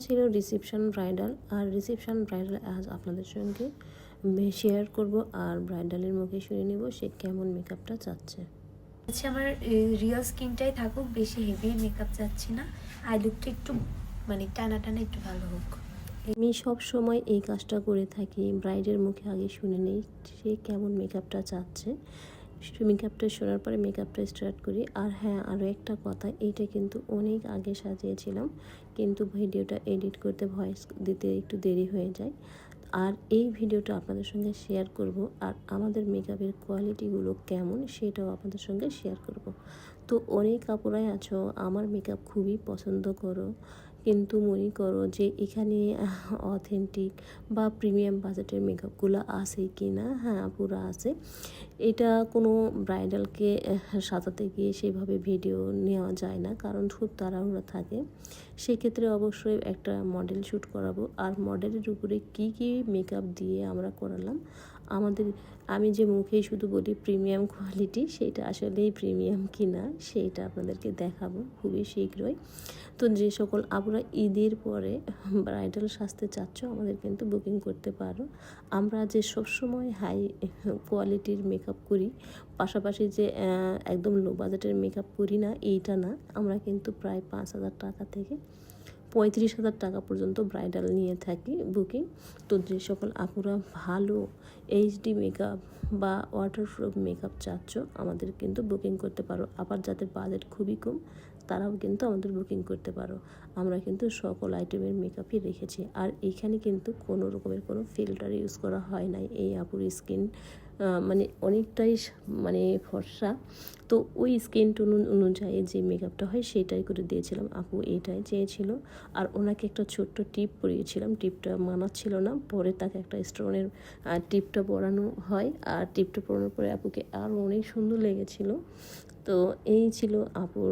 ছিল reception bridal, আর reception bridal আজ আপনাদের সঙ্গে শেয়ার করব, আর ব্রাইডালের মুখে শুনে নেব সে কেমন মেকআপটা চাচ্ছে। আচ্ছা, আমার রিয়েল স্কিনটাই থাকুক, বেশি হেভি মেকআপ চাচ্ছি না। আই লুকটা একটু টানা টানা একটু ভালো হোক। আমি সব সময় এই কাজটা করে থাকি, ব্রাইডের মুখে আগে শুনে নেই সে কেমন মেকআপটা চাচ্ছে। মেকআপটা শোনার পরে মেকআপটা স্টার্ট করি। আর হ্যাঁ, আরও একটা কথা, এইটা কিন্তু অনেক আগে সাজিয়েছিলাম, কিন্তু ভিডিওটা এডিট করতে ভয়েস দিতে একটু দেরি হয়ে যায়। আর এই ভিডিওটা আপনাদের সঙ্গে শেয়ার করব, আর আমাদের মেকআপের কোয়ালিটিগুলো কেমন সেটাও আপনাদের সঙ্গে শেয়ার করব। তো অনেক আপুরাই আছো আমার মেকআপ খুবই পছন্দ করো, কিন্তু মনে করো যে এখানে অথেন্টিক বা প্রিমিয়াম বাজেটের মেকআপগুলো আছে কি না। হ্যাঁ আপুরা আছে। এটা কোনো ব্রাইডালকে সাজাতে গিয়ে সেভাবে ভিডিও নেওয়া যায় না, কারণ খুব তাড়াহুড়ো থাকে। সেক্ষেত্রে অবশ্যই একটা মডেল শ্যুট করাবো, আর মডেলের উপরে কি কি মেকআপ দিয়ে আমরা করালাম আমি যে মুখেই শুধু বলি প্রিমিয়াম কোয়ালিটি, সেটা আসলেই প্রিমিয়াম কিনা সেইটা আপনাদেরকে দেখাবো খুবই শীঘ্রই। তো যে সকল আপুরা ঈদের পরে ব্রাইডাল সাজতে চাচ্ছ আমাদের কিন্তু বুকিং করতে পারো। আমরা যে সবসময় হাই কোয়ালিটির মেকআপ করি, পাশাপাশি যে একদম লো বাজেটের মেকআপ করি না এইটা না, আমরা কিন্তু প্রায় 5,000 টাকা থেকে 35,000 টাকা পর্যন্ত ব্রাইডাল নিয়ে থাকি বুকিং। তো যে সকল আপুরা ভালো এইচডি মেকআপ বা ওয়াটারপ্রুফ মেকআপ চাচ্ছ আমাদের কিন্তু বুকিং করতে পারো। আবার যাদের বাজেট খুবই কম তারাও কিন্তু আমাদের বুকিং করতে পারো। আমরা কিন্তু সকল আইটেমের মেকআপই রেখেছি, আর এইখানে কিন্তু কোনো রকমের কোনো ফিল্টার ইউজ করা হয় নাই। এই আপুর স্কিন অনেকটাই ফর্সা, তো ওই স্কিন টোন অনুযায়ী যে মেকআপটা হয় সেটাই করে দিয়েছিলাম। আপু এটাই চেয়েছিল, আর ওনাকে একটা ছোট্ট টিপ পরিয়েছিলাম, টিপটা মানাচ্ছিল না, পরে তাকে একটা স্টোনের টিপটা পরানো হয়, আর টিপটা পরানোর পরে আপুকে আরও অনেক সুন্দর লেগেছিল। তো এই ছিল আপুর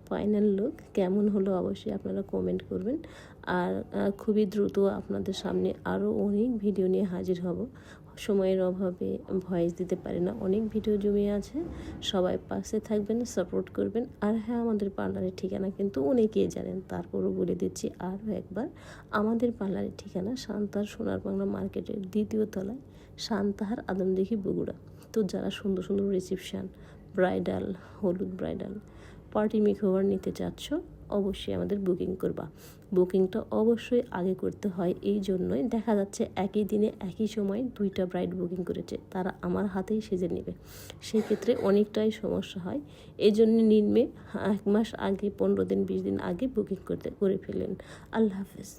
ফাইনাল লুক। কেমন হলো অবশ্যই আপনারা কমেন্ট করবেন, আর খুবই দ্রুত আপনাদের সামনে আরও অনেক ভিডিও নিয়ে হাজির হব। সময়ের অভাবে ভয়েস দিতে পারি না, অনেক ভিডিও জমিয়ে আছে। সবাই পাশে থাকবেন, সাপোর্ট করবেন। আর হ্যাঁ, আমাদের পার্লারের ঠিকানা কিন্তু অনেকেই জানেন, তারপরও বলে দিচ্ছি আরও একবার। আমাদের পার্লারের ঠিকানা সান্তাহার সোনার বাংলা মার্কেটের 2য় তলায়, সান্তাহার আদমদিঘি বগুড়া। তো যারা সুন্দর সুন্দর রিসেপশান, ব্রাইডাল, হলুদ ব্রাইডাল, পার্টি মেকওভার নিতে চাচ্ছ অবশ্যই আমাদের বুকিং করবা। বুকিংটা অবশ্যই আগে করতে হয়, এই জন্যই দেখা যাচ্ছে একই দিনে একই সময় 2টা ব্রাইড বুকিং করেছে, তারা আমার হাতেই সেজে নেবে, সেই ক্ষেত্রে অনেকটাই সমস্যা হয়। এই জন্য নিম্নে 1 মাস আগে, 15 দিন 20 দিন আগে বুকিং করে ফেলেন। আল্লাহ হাফেজ।